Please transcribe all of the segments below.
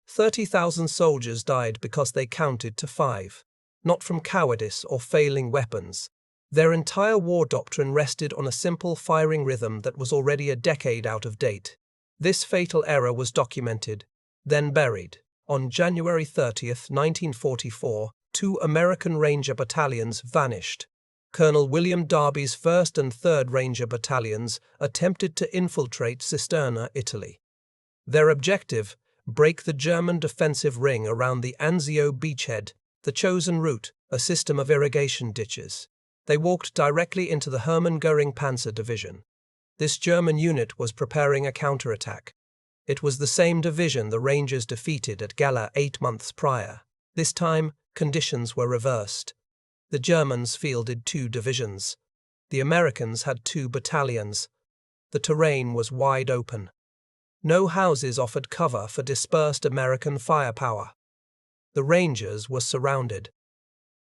30,000 soldiers died because they counted to 5, not from cowardice or failing weapons. Their entire war doctrine rested on a simple firing rhythm that was already a decade out of date. This fatal error was documented, then buried. On January 30, 1944, 2 American Ranger battalions vanished. Colonel William Darby's 1st and 3rd Ranger battalions attempted to infiltrate Cisterna, Italy. Their objective: break the German defensive ring around the Anzio beachhead, the chosen route, a system of irrigation ditches. They walked directly into the Herman Göring Panzer Division. This German unit was preparing a counterattack. It was the same division the Rangers defeated at Gela 8 months prior. This time, conditions were reversed. The Germans fielded 2 divisions. The Americans had 2 battalions. The terrain was wide open. No houses offered cover for dispersed American firepower. The Rangers were surrounded.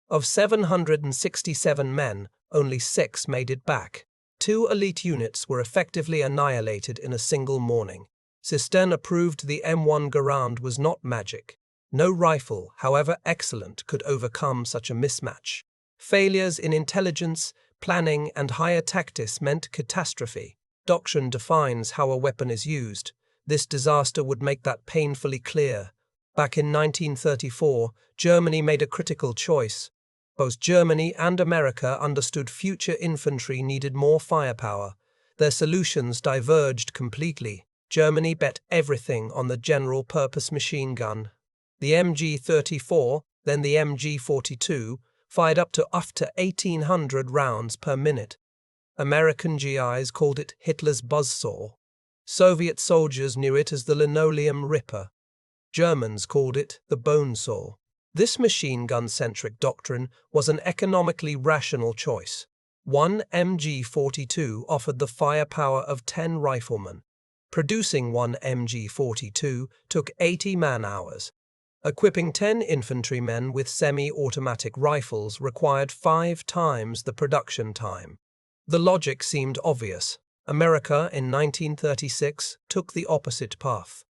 Of 767 men, only 6 made it back. 2 elite units were effectively annihilated in a single morning. Cisterna proved the M1 Garand was not magic. No rifle, however excellent, could overcome such a mismatch. Failures in intelligence, planning, and higher tactics meant catastrophe. Doctrine defines how a weapon is used. This disaster would make that painfully clear. Back in 1934, Germany made a critical choice. Both Germany and America understood future infantry needed more firepower. Their solutions diverged completely. Germany bet everything on the general-purpose machine gun. The MG-34, then the MG-42, fired up to 1,800 rounds per minute. American GIs called it Hitler's buzzsaw. Soviet soldiers knew it as the linoleum ripper. Germans called it the bone saw. This machine gun-centric doctrine was an economically rational choice. One MG-42 offered the firepower of 10 riflemen. Producing one MG-42 took 80 man-hours. Equipping 10 infantrymen with semi-automatic rifles required 5 times the production time. The logic seemed obvious. America, in 1936, took the opposite path.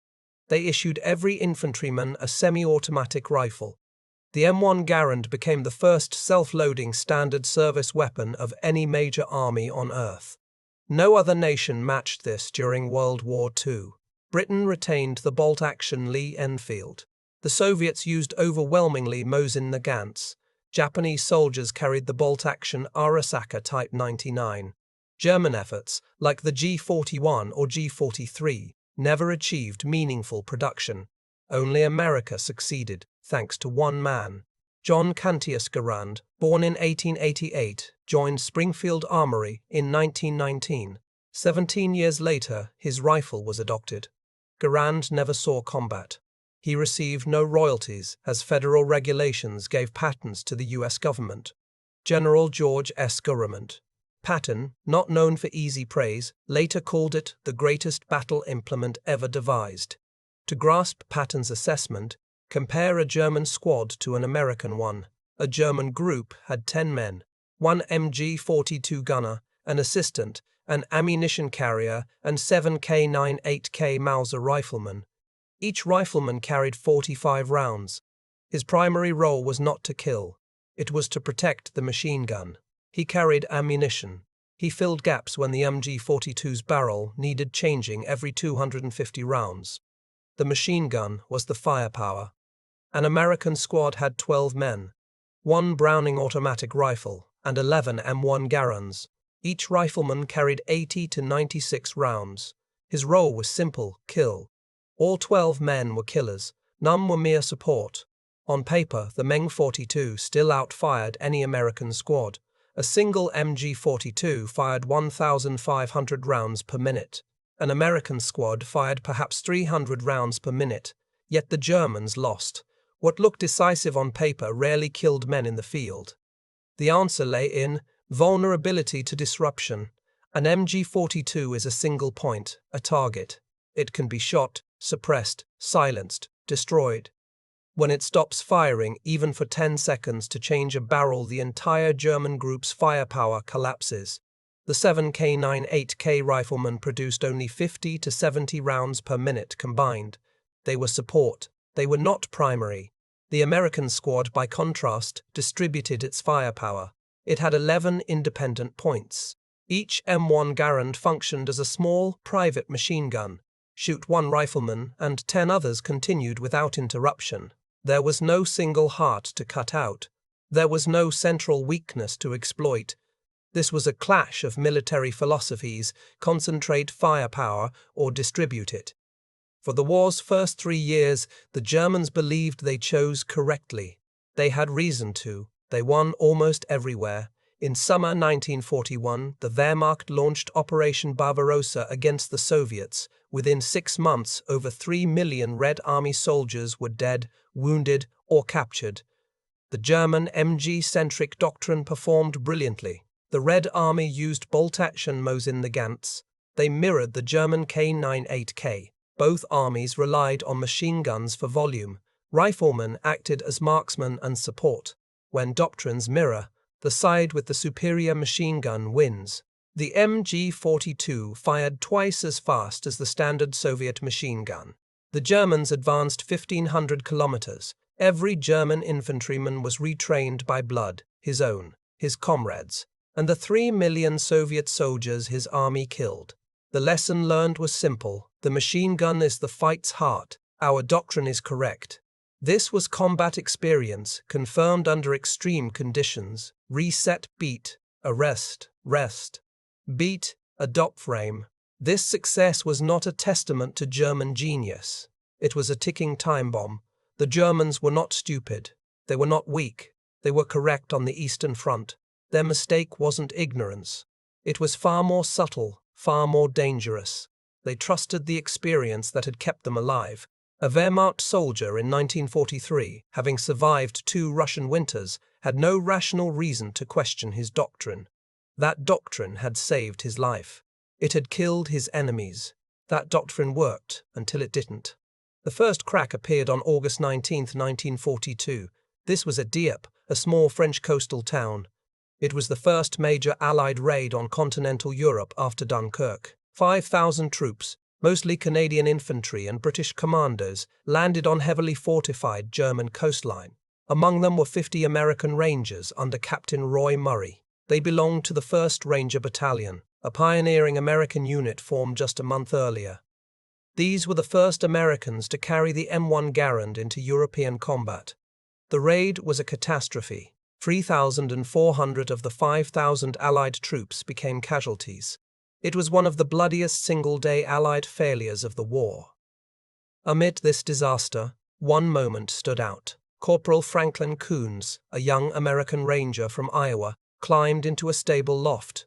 They issued every infantryman a semi-automatic rifle. The M1 Garand became the first self-loading standard service weapon of any major army on Earth. No other nation matched this during World War II. Britain retained the bolt-action Lee Enfield. The Soviets used overwhelmingly Mosin Nagants. Japanese soldiers carried the bolt-action Arasaka Type 99. German efforts, like the G41 or G43, never achieved meaningful production. Only America succeeded, thanks to one man. John Cantius Garand, born in 1888, joined Springfield Armory in 1919. 17 years later, his rifle was adopted. Garand never saw combat. He received no royalties, as federal regulations gave patents to the U.S. government. General George S. Gurament. Patton, not known for easy praise, later called it the greatest battle implement ever devised. To grasp Patton's assessment, compare a German squad to an American one. A German group had 10 men, 1 MG-42 gunner, an assistant, an ammunition carrier, and 7 K9 8K Mauser riflemen. Each rifleman carried 45 rounds. His primary role was not to kill. It was to protect the machine gun. He carried ammunition. He filled gaps when the MG-42's barrel needed changing every 250 rounds. The machine gun was the firepower. An American squad had 12 men, 1 Browning automatic rifle, and 11 M1 Garands. Each rifleman carried 80 to 96 rounds. His role was simple: kill. All 12 men were killers. None were mere support. On paper, the MG-42 still outfired any American squad. A single MG-42 fired 1,500 rounds per minute. An American squad fired perhaps 300 rounds per minute, yet the Germans lost. What looked decisive on paper rarely killed men in the field. The answer lay in vulnerability to disruption. An MG-42 is a single point, a target. It can be shot, suppressed, silenced, destroyed. When it stops firing, even for 10 seconds to change a barrel, the entire German group's firepower collapses. The 7 K9 8K riflemen produced only 50 to 70 rounds per minute combined. They were support. They were not primary. The American squad, by contrast, distributed its firepower. It had 11 independent points. Each M1 Garand functioned as a small, private machine gun. Shoot one rifleman, and 10 others continued without interruption. There was no single heart to cut out. There was no central weakness to exploit. This was a clash of military philosophies: concentrate firepower or distribute it. For the war's first 3 years, the Germans believed they chose correctly. They had reason to. They won almost everywhere. In summer 1941, the Wehrmacht launched Operation Barbarossa against the Soviets. Within 6 months, over 3 million Red Army soldiers were dead, wounded, or captured. The German MG-centric doctrine performed brilliantly. The Red Army used bolt-action Mosin-Nagants. They mirrored the German K98K. Both armies relied on machine guns for volume. Riflemen acted as marksmen and support. When doctrines mirror, the side with the superior machine gun wins. The MG-42 fired twice as fast as the standard Soviet machine gun. The Germans advanced 1,500 kilometers. Every German infantryman was retrained by blood, his own, his comrades, and the 3 million Soviet soldiers his army killed. The lesson learned was simple: the machine gun is the fight's heart. Our doctrine is correct. This was combat experience, confirmed under extreme conditions. Reset, beat, arrest, rest. Beat, adopt frame. This success was not a testament to German genius. It was a ticking time bomb. The Germans were not stupid. They were not weak. They were correct on the Eastern Front. Their mistake wasn't ignorance. It was far more subtle, far more dangerous. They trusted the experience that had kept them alive. A Wehrmacht soldier in 1943, having survived 2 Russian winters, had no rational reason to question his doctrine. That doctrine had saved his life. It had killed his enemies. That doctrine worked until it didn't. The first crack appeared on August 19, 1942. This was at Dieppe, a small French coastal town. It was the first major Allied raid on continental Europe after Dunkirk. 5,000 troops, mostly Canadian infantry and British commandos, landed on heavily fortified German coastline. Among them were 50 American Rangers under Captain Roy Murray. They belonged to the 1st Ranger Battalion, a pioneering American unit formed just a month earlier. These were the first Americans to carry the M1 Garand into European combat. The raid was a catastrophe. 3,400 of the 5,000 Allied troops became casualties. It was one of the bloodiest single-day Allied failures of the war. Amid this disaster, one moment stood out. Corporal Franklin Coons, a young American Ranger from Iowa, climbed into a stable loft.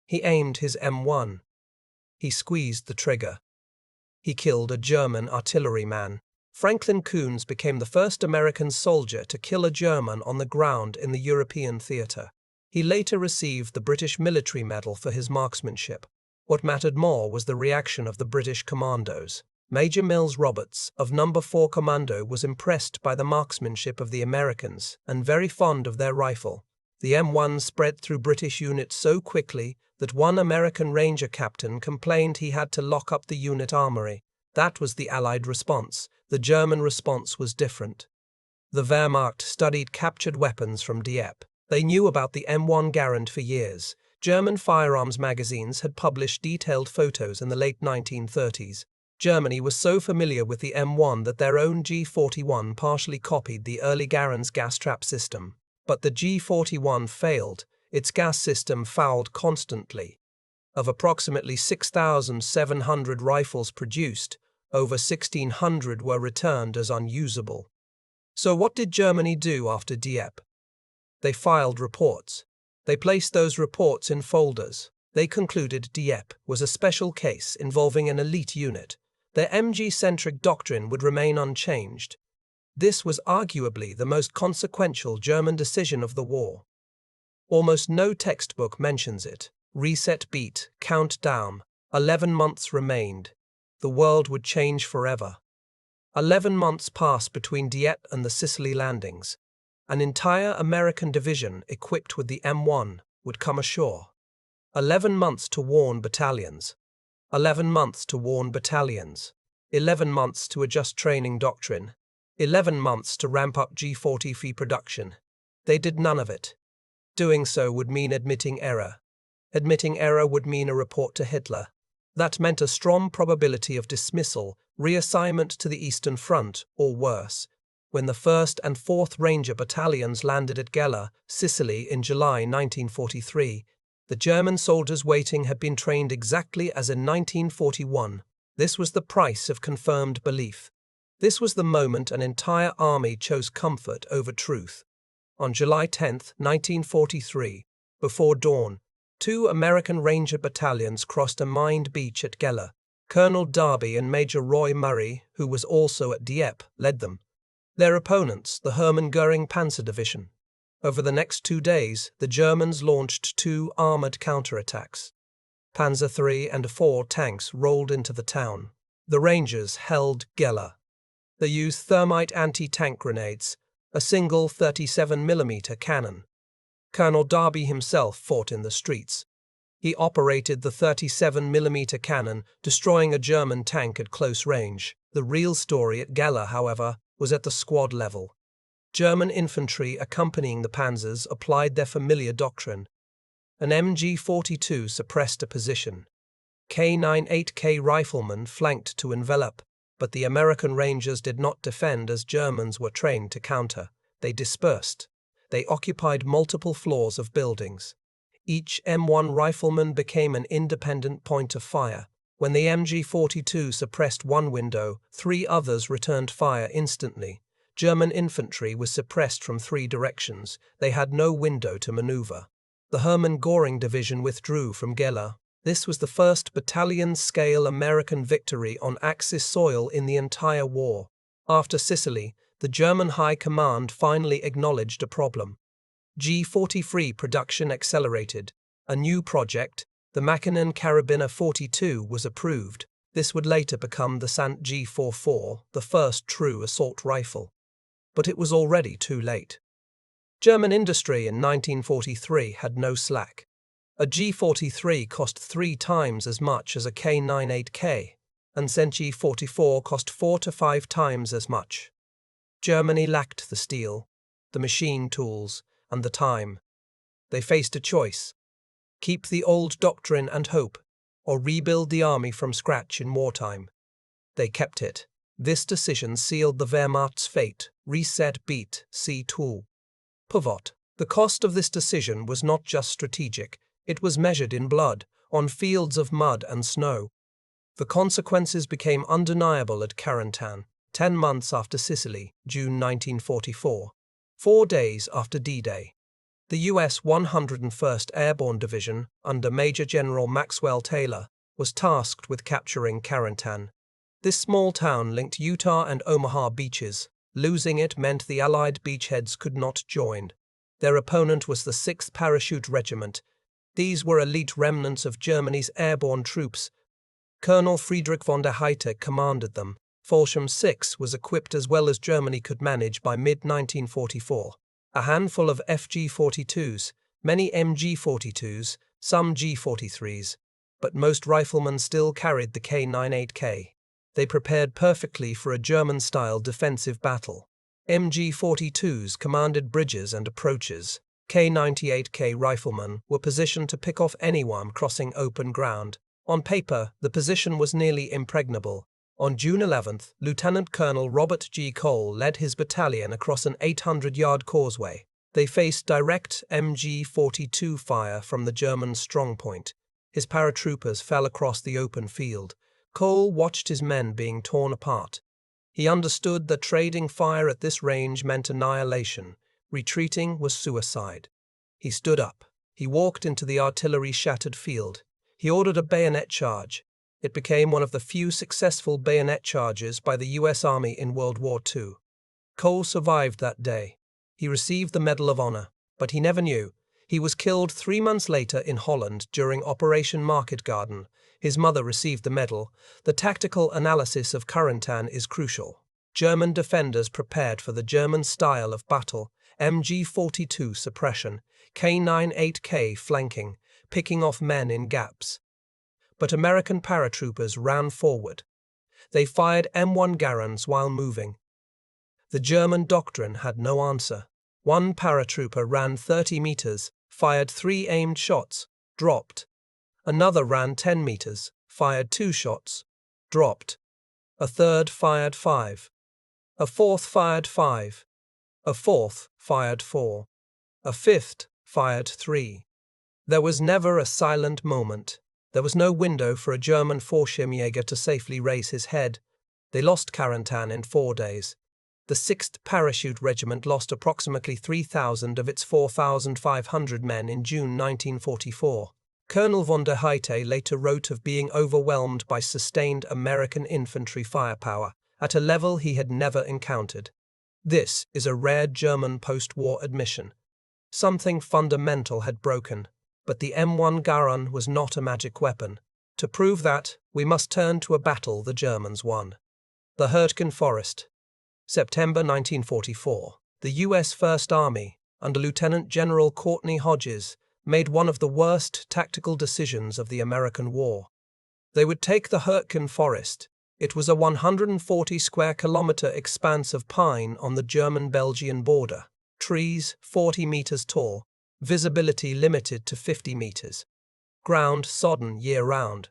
He aimed his M1. He squeezed the trigger. He killed a German artilleryman. Franklin Coons became the first American soldier to kill a German on the ground in the European theater. He later received the British Military Medal for his marksmanship. What mattered more was the reaction of the British commandos. Major Mills Roberts of No. 4 Commando was impressed by the marksmanship of the Americans and very fond of their rifle. The M1 spread through British units so quickly that one American Ranger captain complained he had to lock up the unit armory. That was the Allied response. The German response was different. The Wehrmacht studied captured weapons from Dieppe. They knew about the M1 Garand for years. German firearms magazines had published detailed photos in the late 1930s. Germany was so familiar with the M1 that their own G41 partially copied the early Garand's gas trap system. But the G41 failed. Its gas system fouled constantly. Of approximately 6,700 rifles produced, over 1,600 were returned as unusable. So what did Germany do after Dieppe? They filed reports. They placed those reports in folders. They concluded Dieppe was a special case involving an elite unit. Their MG-centric doctrine would remain unchanged. This was arguably the most consequential German decision of the war. Almost no textbook mentions it. Reset, beat, count down. 11 months remained. The world would change forever. 11 months passed between Dieppe and the Sicily landings. An entire American division equipped with the M1 would come ashore. 11 months to warn battalions. 11 months to warn battalions. 11 months to adjust training doctrine. 11 months to ramp up G-43 production. They did none of it. Doing so would mean admitting error. Admitting error would mean a report to Hitler. That meant a strong probability of dismissal, reassignment to the Eastern Front, or worse. When the 1st and 4th Ranger Battalions landed at Gela, Sicily in July 1943, the German soldiers waiting had been trained exactly as in 1941. This was the price of confirmed belief. This was the moment an entire army chose comfort over truth. On July 10, 1943, before dawn, 2 American Ranger battalions crossed a mined beach at Gela. Colonel Darby and Major Roy Murray, who was also at Dieppe, led them. Their opponents, the Herman Göring Panzer Division. Over the next 2 days, the Germans launched 2 armored counterattacks. Panzer III and IV tanks rolled into the town. The Rangers held Gela. They used thermite anti-tank grenades, a single 37mm cannon. Colonel Darby himself fought in the streets. He operated the 37mm cannon, destroying a German tank at close range. The real story at Gela, however, was at the squad level. German infantry accompanying the panzers applied their familiar doctrine. An MG-42 suppressed a position. K-98K Rifleman flanked to envelop, but the American Rangers did not defend as Germans were trained to counter. They dispersed. They occupied multiple floors of buildings. Each M1 Rifleman became an independent point of fire. When the MG-42 suppressed one window, 3 others returned fire instantly. German infantry was suppressed from 3 directions. They had no window to maneuver. The Herman Göring Division withdrew from Gela. This was the first battalion-scale American victory on Axis soil in the entire war. After Sicily, the German High Command finally acknowledged a problem. G-43 production accelerated. A new project, the Machinon Carabiner 42, was approved. This would later become the Sant G44, the first true assault rifle. But it was already too late. German industry in 1943 had no slack. A G-43 cost 3 times as much as a K-98K, and Sant G-44 cost 4 to 5 times as much. Germany lacked the steel, the machine tools, and the time. They faced a choice: keep the old doctrine and hope, or rebuild the army from scratch in wartime. They kept it. This decision sealed the Wehrmacht's fate. Reset, beat, see tool. Pivot. The cost of this decision was not just strategic, it was measured in blood, on fields of mud and snow. The consequences became undeniable at Carentan, 10 months after Sicily, June 1944, 4 days after D-Day. The U.S. 101st Airborne Division, under Major General Maxwell Taylor, was tasked with capturing Carentan. This small town linked Utah and Omaha beaches. Losing it meant the Allied beachheads could not join. Their opponent was the 6th Parachute Regiment. These were elite remnants of Germany's airborne troops. Colonel Friedrich von der Heydte commanded them. Fallschirm 6 was equipped as well as Germany could manage by mid-1944. A handful of FG-42s, many MG-42s, some G-43s, but most riflemen still carried the K-98K. They prepared perfectly for a German-style defensive battle. MG-42s commanded bridges and approaches. K-98K riflemen were positioned to pick off anyone crossing open ground. On paper, the position was nearly impregnable. On June 11th, Lieutenant Colonel Robert G. Cole led his battalion across an 800-yard causeway. They faced direct MG-42 fire from the German strongpoint. His paratroopers fell across the open field. Cole watched his men being torn apart. He understood that trading fire at this range meant annihilation. Retreating was suicide. He stood up. He walked into the artillery-shattered field. He ordered a bayonet charge. It became one of the few successful bayonet charges by the U.S. Army in World War II. Cole survived that day. He received the Medal of Honor, but he never knew. He was killed 3 months later in Holland during Operation Market Garden. His mother received the medal. The tactical analysis of Carentan is crucial. German defenders prepared for the German style of battle: MG-42 suppression, K-98K flanking, picking off men in gaps. But American paratroopers ran forward. They fired M1 Garands while moving. The German doctrine had no answer. One paratrooper ran 30 meters, fired 3 aimed shots, dropped. Another ran 10 meters, fired 2 shots, dropped. A third fired 5. A fourth fired 5. A fourth fired 4. A fifth fired 3. There was never a silent moment. There was no window for a German Fallschirmjäger to safely raise his head. They lost Carentan in 4 days. The 6th Parachute Regiment lost approximately 3,000 of its 4,500 men in June 1944. Colonel von der Heide later wrote of being overwhelmed by sustained American infantry firepower at a level he had never encountered. This is a rare German post-war admission. Something fundamental had broken, but the M1 Garand was not a magic weapon. To prove that, we must turn to a battle the Germans won. The Hurtgen Forest. September 1944. The U.S. First Army, under Lieutenant General Courtney Hodges, made one of the worst tactical decisions of the American war. They would take the Hurtgen Forest. It was a 140-square-kilometer expanse of pine on the German-Belgian border, trees 40 meters tall, visibility limited to 50 meters. Ground sodden year-round.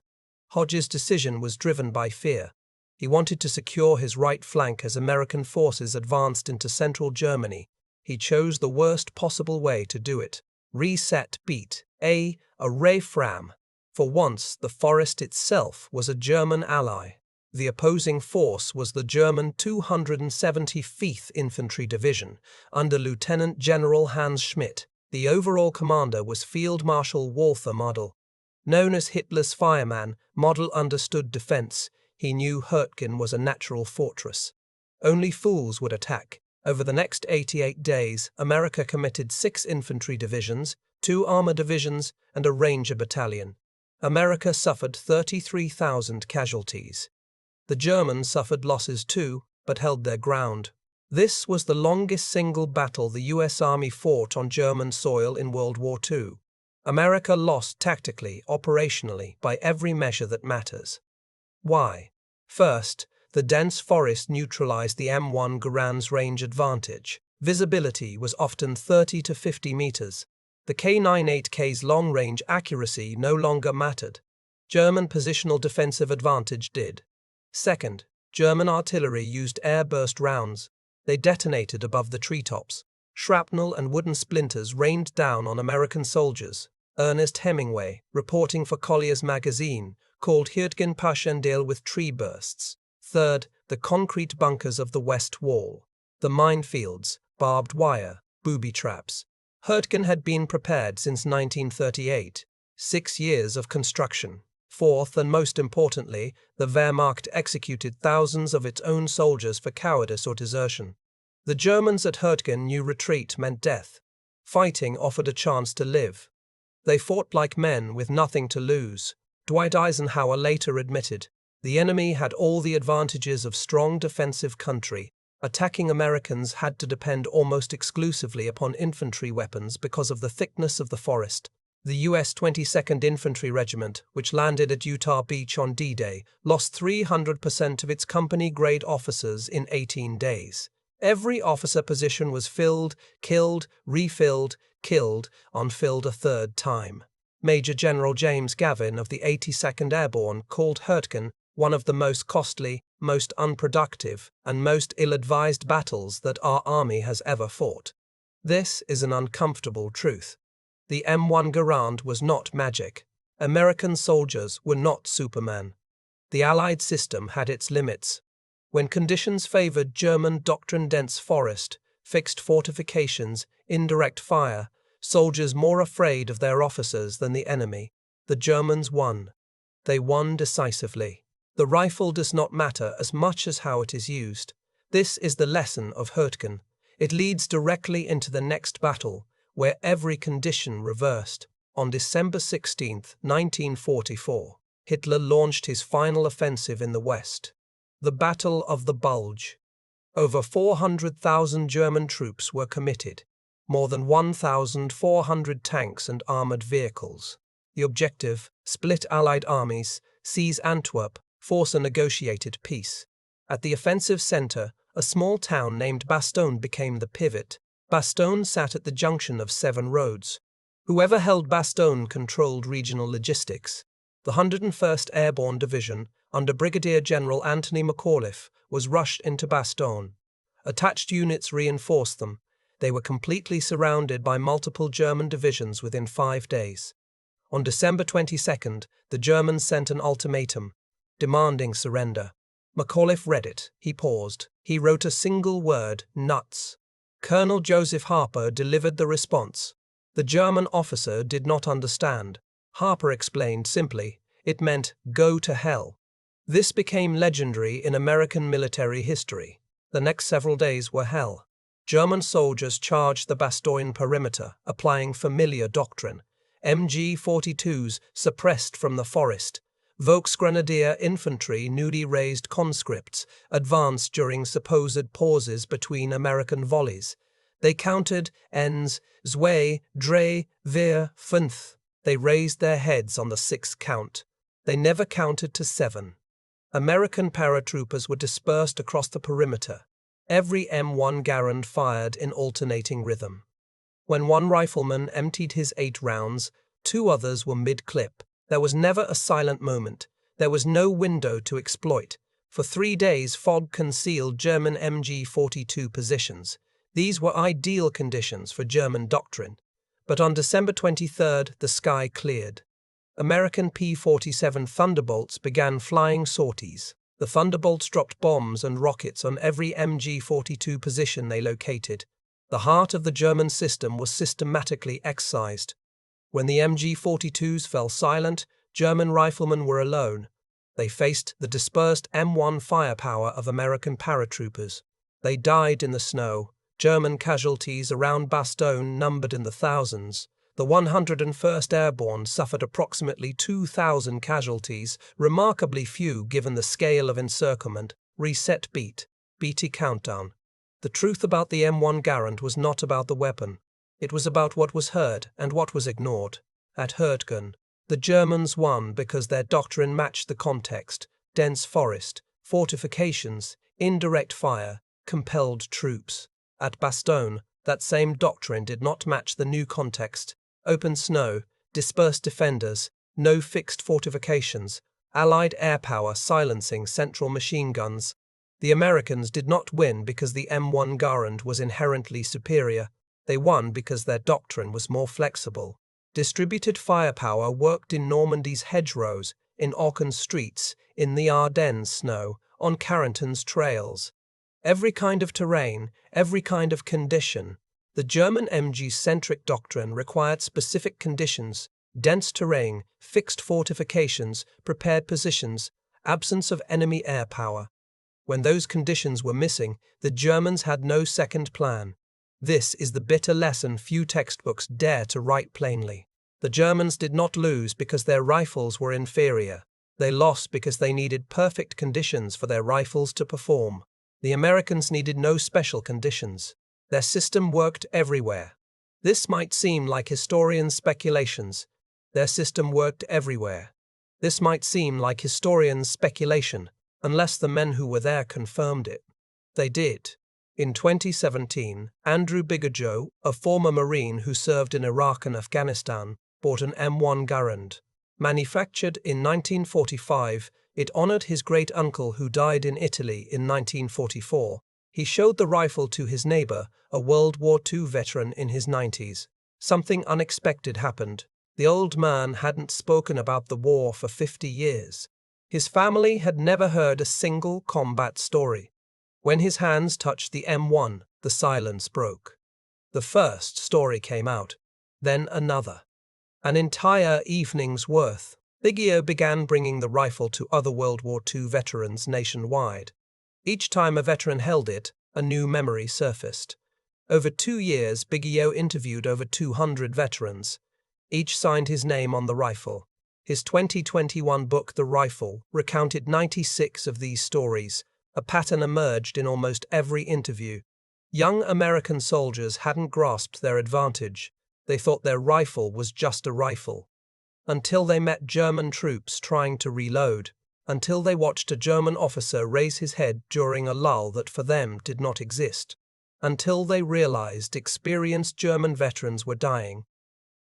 Hodges' decision was driven by fear. He wanted to secure his right flank as American forces advanced into central Germany. He chose the worst possible way to do it. Reset beat. A Rifleman. For once, the forest itself was a German ally. The opposing force was the German 275th Infantry Division, under Lieutenant General Hans Schmidt. The overall commander was Field Marshal Walther Model. Known as Hitler's fireman, Model understood defense. He knew Hurtgen was a natural fortress. Only fools would attack. Over the next 88 days, America committed 6 infantry divisions, 2 armor divisions, and a ranger battalion. America suffered 33,000 casualties. The Germans suffered losses too, but held their ground. This was the longest single battle the U.S. Army fought on German soil in World War II. America lost tactically, operationally, by every measure that matters. Why? First, the dense forest neutralized the M1 Garand's range advantage. Visibility was often 30 to 50 meters. The K98K's long-range accuracy no longer mattered. German positional defensive advantage did. Second, German artillery used air-burst rounds. They detonated above the treetops. Shrapnel and wooden splinters rained down on American soldiers. Ernest Hemingway, reporting for Collier's magazine, called Hurtgen Passchendaele with tree bursts. Third, the concrete bunkers of the West Wall. The minefields, barbed wire, booby traps. Hurtgen had been prepared since 1938. 6 years of construction. Fourth, and most importantly, the Wehrmacht executed thousands of its own soldiers for cowardice or desertion. The Germans at Hurtgen knew retreat meant death. Fighting offered a chance to live. They fought like men with nothing to lose. Dwight Eisenhower later admitted, the enemy had all the advantages of strong defensive country. Attacking Americans had to depend almost exclusively upon infantry weapons because of the thickness of the forest. The U.S. 22nd Infantry Regiment, which landed at Utah Beach on D-Day, lost 300% of its company-grade officers in 18 days. Every officer position was filled, killed, refilled, killed, unfilled a third time. Major General James Gavin of the 82nd Airborne called Hurtgen one of the most costly, most unproductive, and most ill-advised battles that our army has ever fought. This is an uncomfortable truth. The M1 Garand was not magic. American soldiers were not Superman. The Allied system had its limits. When conditions favored German doctrine-dense forest, fixed fortifications, indirect fire, soldiers more afraid of their officers than the enemy, the Germans won. They won decisively. The rifle does not matter as much as how it is used. This is the lesson of Hurtgen. It leads directly into the next battle, where every condition reversed. On December 16, 1944, Hitler launched his final offensive in the West. The Battle of the Bulge. Over 400,000 German troops were committed, more than 1,400 tanks and armored vehicles. The objective, split Allied armies, seize Antwerp, force a negotiated peace. At the offensive center, A small town named Bastogne became the pivot. Bastogne sat at the junction of 7 roads. Whoever held Bastogne controlled regional logistics. The 101st Airborne Division, under Brigadier General Anthony McAuliffe, was rushed into Bastogne. Attached units reinforced them. They were completely surrounded by multiple German divisions within 5 days. On December 22nd, the Germans sent an ultimatum, demanding surrender. McAuliffe read it. He paused. He wrote a single word, nuts. Colonel Joseph Harper delivered the response. The German officer did not understand. Harper explained simply, it meant, go to hell. This became legendary in American military history. The next several days were hell. German soldiers charged the Bastogne perimeter, applying familiar doctrine. MG-42s suppressed from the forest. Volksgrenadier infantry, newly raised conscripts, advanced during supposed pauses between American volleys. They counted ens, zwei, drei, vier, fünf. They raised their heads on the 6th count. They never counted to 7. American paratroopers were dispersed across the perimeter. Every M1 Garand fired in alternating rhythm. When one rifleman emptied his 8 rounds, 2 others were mid-clip. There was never a silent moment. There was no window to exploit. For 3 days, fog concealed German MG-42 positions. These were ideal conditions for German doctrine. But on December 23rd, the sky cleared. American P-47 Thunderbolts began flying sorties. The Thunderbolts dropped bombs and rockets on every MG-42 position they located. The heart of the German system was systematically excised. When the MG-42s fell silent, German riflemen were alone. They faced the dispersed M1 firepower of American paratroopers. They died in the snow. German casualties around Bastogne numbered in the thousands. The 101st Airborne suffered approximately 2,000 casualties, remarkably few given the scale of encirclement. Reset beat. BT countdown. The truth about the M1 Garand was not about the weapon. It was about what was heard and what was ignored. At Hurtgen, the Germans won because their doctrine matched the context: dense forest, fortifications, indirect fire, compelled troops. At Bastogne, that same doctrine did not match the new context: open snow, dispersed defenders, no fixed fortifications, Allied air power silencing central machine guns. The Americans did not win because the M1 Garand was inherently superior. They won because their doctrine was more flexible. Distributed firepower worked in Normandy's hedgerows, in Aachen streets, in the Ardennes snow, on Carrington's trails. Every kind of terrain, every kind of condition. The German MG-centric doctrine required specific conditions: dense terrain, fixed fortifications, prepared positions, absence of enemy air power. When those conditions were missing, the Germans had no second plan. This is the bitter lesson few textbooks dare to write plainly. The Germans did not lose because their rifles were inferior. They lost because they needed perfect conditions for their rifles to perform. The Americans needed no special conditions. Their system worked everywhere. This might seem like historians' speculations. Their system worked everywhere. This might seem like historians' speculation, unless the men who were there confirmed it. They did. In 2017, Andrew Biggio, a former Marine who served in Iraq and Afghanistan, bought an M1 Garand. Manufactured in 1945, it honored his great-uncle who died in Italy in 1944. He showed the rifle to his neighbor, a World War II veteran in his 90s. Something unexpected happened. The old man hadn't spoken about the war for 50 years. His family had never heard a single combat story. When his hands touched the M1, the silence broke. The first story came out, then another. An entire evening's worth. Biggio began bringing the rifle to other World War II veterans nationwide. Each time a veteran held it, a new memory surfaced. Over 2 years, Biggio interviewed over 200 veterans. Each signed his name on the rifle. His 2021 book, The Rifle, recounted 96 of these stories. A pattern emerged in almost every interview. Young American soldiers hadn't grasped their advantage. They thought their rifle was just a rifle. Until they met German troops trying to reload. until they watched a German officer raise his head during a lull that for them did not exist, until they realized experienced German veterans were dying.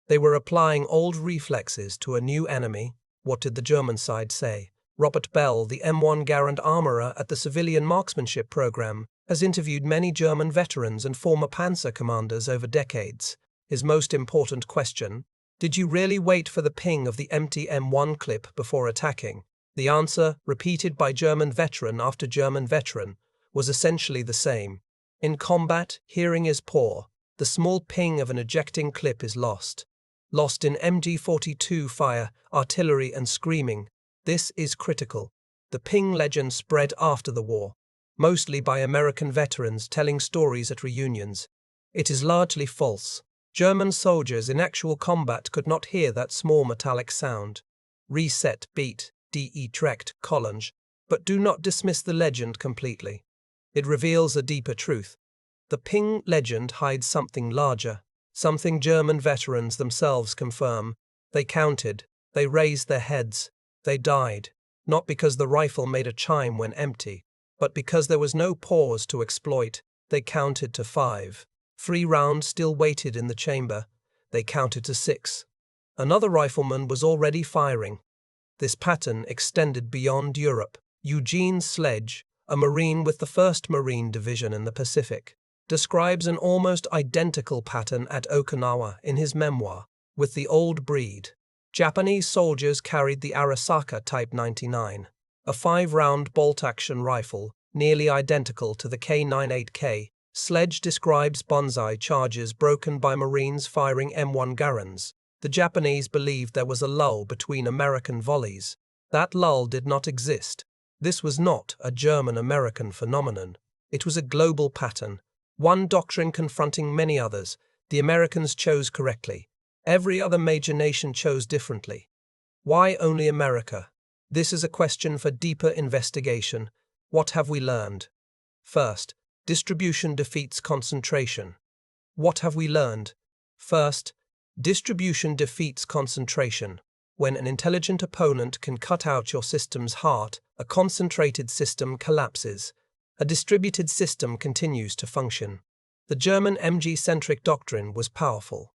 They were applying old reflexes to a new enemy. What did the German side say? Robert Bell, the M1 Garand armorer at the Civilian Marksmanship Program, has interviewed many German veterans and former panzer commanders over decades. His most important question: did you really wait for the ping of the empty M1 clip before attacking? The answer, repeated by German veteran after German veteran, was essentially the same. In combat, hearing is poor. The small ping of an ejecting clip is lost. Lost in MG42 fire, artillery and screaming. This is critical. The ping legend spread after the war, mostly by American veterans telling stories at reunions. It is largely false. German soldiers in actual combat could not hear that small metallic sound. Reset, beat, de trekt, collenge, but do not dismiss the legend completely. It reveals a deeper truth. The ping legend hides something larger, something German veterans themselves confirm. They counted, they raised their heads, they died, not because the rifle made a chime when empty, but because there was no pause to exploit. They counted to 5. 3 rounds still waited in the chamber. They counted to 6. Another rifleman was already firing. This pattern extended beyond Europe. Eugene Sledge, a Marine with the 1st Marine Division in the Pacific, describes an almost identical pattern at Okinawa in his memoir, With the Old Breed. Japanese soldiers carried the Arasaka Type 99, a 5-round bolt-action rifle, nearly identical to the K98K. Sledge describes banzai charges broken by Marines firing M1 Garands. The Japanese believed there was a lull between American volleys. That lull did not exist. This was not a German-American phenomenon. It was a global pattern, one doctrine confronting many others. The Americans chose correctly. Every other major nation chose differently. Why only America? This is a question for deeper investigation. What have we learned? First, distribution defeats concentration. What have we learned? First, distribution defeats concentration. When an intelligent opponent can cut out your system's heart, a concentrated system collapses. A distributed system continues to function. The German MG-centric doctrine was powerful,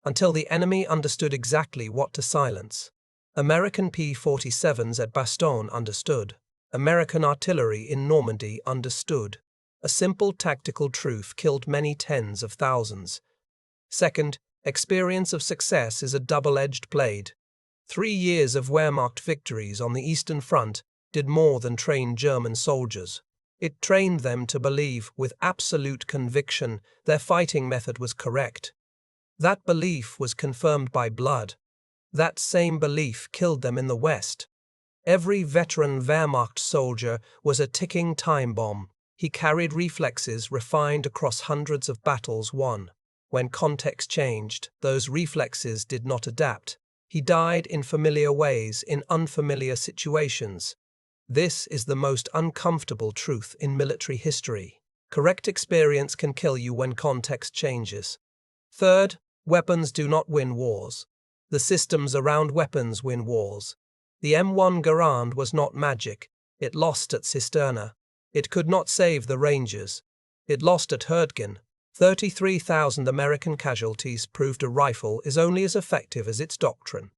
until the enemy understood exactly what to silence. American P-47s at Bastogne understood. American artillery in Normandy understood. A simple tactical truth killed many tens of thousands. Second, experience of success is a double-edged blade. 3 years of Wehrmacht victories on the Eastern Front did more than train German soldiers. It trained them to believe with absolute conviction their fighting method was correct. That belief was confirmed by blood. That same belief killed them in the West. Every veteran Wehrmacht soldier was a ticking time bomb. He carried reflexes refined across hundreds of battles won. When context changed, those reflexes did not adapt. He died in familiar ways in unfamiliar situations. This is the most uncomfortable truth in military history. Correct experience can kill you when context changes. Third, weapons do not win wars. The systems around weapons win wars. The M1 Garand was not magic. It lost at Cisterna. It could not save the Rangers. It lost at Herdgen. 33,000 American casualties proved a rifle is only as effective as its doctrine.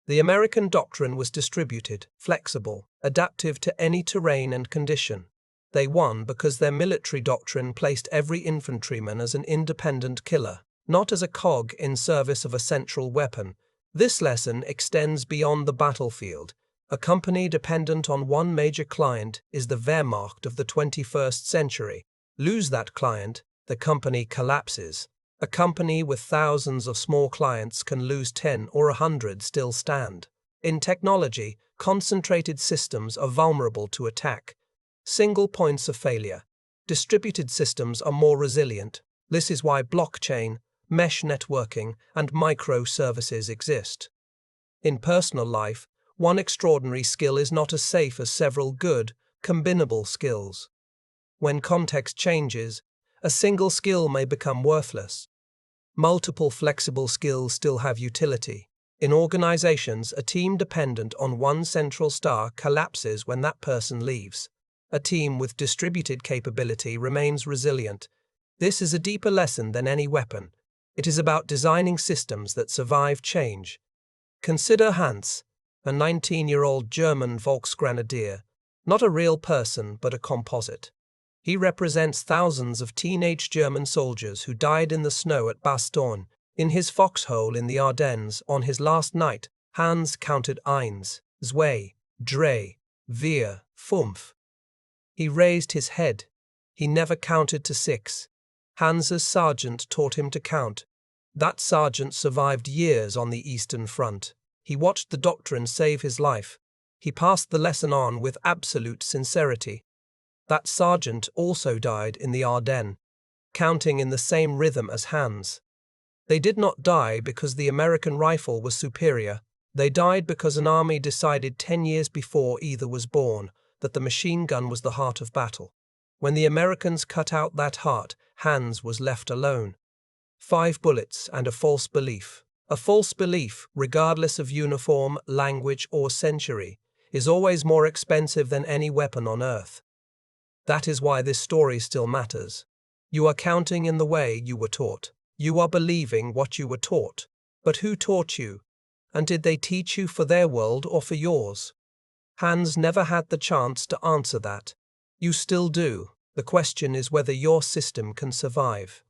The American doctrine was distributed, flexible, adaptive to any terrain and condition. They won because their military doctrine placed every infantryman as an independent killer, not as a cog in service of a central weapon. This lesson extends beyond the battlefield. A company dependent on one major client is the Wehrmacht of the 21st century. Lose that client, the company collapses. A company with thousands of small clients can lose 10 or 100 still stand. In technology, concentrated systems are vulnerable to attack. Single points of failure. Distributed systems are more resilient. This is why blockchain, mesh networking, and microservices exist. In personal life, one extraordinary skill is not as safe as several good, combinable skills. When context changes, a single skill may become worthless. Multiple flexible skills still have utility. In organizations, a team dependent on one central star collapses when that person leaves. A team with distributed capability remains resilient. This is a deeper lesson than any weapon. It is about designing systems that survive change. Consider Hans, a 19-year-old German Volksgrenadier, not a real person but a composite. He represents thousands of teenage German soldiers who died in the snow at Bastogne. In his foxhole in the Ardennes on his last night, Hans counted 1, 2, 3, 4, 5. He raised his head. He never counted to 6. Hans's sergeant taught him to count. That sergeant survived years on the Eastern Front. He watched the doctrine save his life. He passed the lesson on with absolute sincerity. That sergeant also died in the Ardennes, counting in the same rhythm as Hans. They did not die because the American rifle was superior. They died because an army decided 10 years before either was born that the machine gun was the heart of battle. When the Americans cut out that heart, Hans was left alone. 5 bullets and a false belief. A false belief, regardless of uniform, language, or century, is always more expensive than any weapon on earth. That is why this story still matters. You are counting in the way you were taught. You are believing what you were taught. But who taught you? And did they teach you for their world or for yours? Hans never had the chance to answer that. You still do. The question is whether your system can survive.